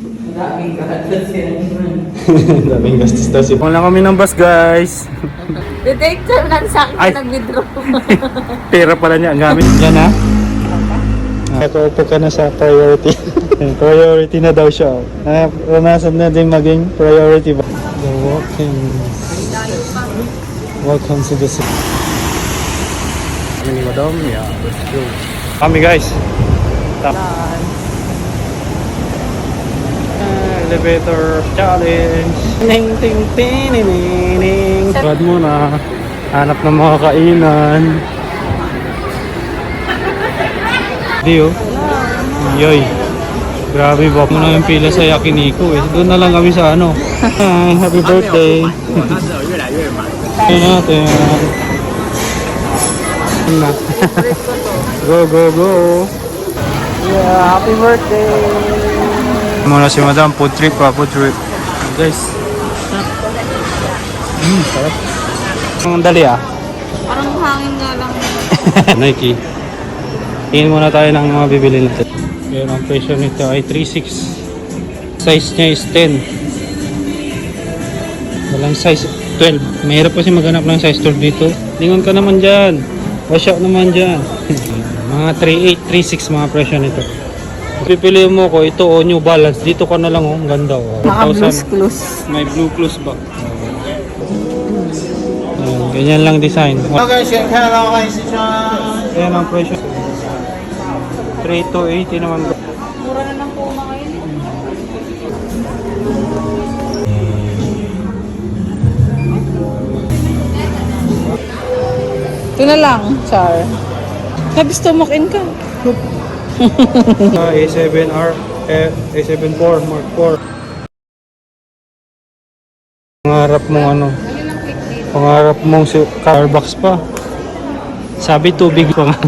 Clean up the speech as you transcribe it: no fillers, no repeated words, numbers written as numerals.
Daming gastos daw siya. Wala kami ng bus guys. Detector lang sa akin Ay. na nag-withdraw. Pera pala niya ang gamit. Yan ha. Nakaupo ka na sa priority. Priority na daw siya. Naranasan na din maging priority ba? The walking. Welcome to the city. Kami ni Madam. Yeah, let's go. Kami guys. Elevator challenge. Ning ting ting ning ning. Brad muna. Hanap ng mga kainan. Dio. Yoy. Grabe ba muna yung pila sa Yakiniku eh. Doon na lang kami sa ano. Hi, happy birthday. Ito natin. Na. Go, go, go. Yeah, happy birthday. Muna si Madam, food trip pa, food trip. Guys. Sarap. Ang dali ah. Parang hangin nga lang. Nike. Tingin muna tayo ng mga bibili natin. Ayan, ang presyo nito ay 3.6. Size niya is 10. Walang size 12. Mahirap kasi maghanap ng size 12 dito. Lingon ka naman dyan. Wash out naman dyan. Mga 3.8, 3.6 mga presyo nito. Pipili mo ko ito o New Balance. Dito ka na lang oh. Ang ganda oh. Naka blues clues. May blue clues ba? Ayan, ganyan lang design. Ayan ang presyo. 3 to 80 naman. Mura na lang po ngayon. Ito na lang, Char. Nabis to mock-in ka. A7R, A74, Mark 4. Pangarap mong ano? Pangarap mong si Starbucks pa. Sabi tubig pa nga.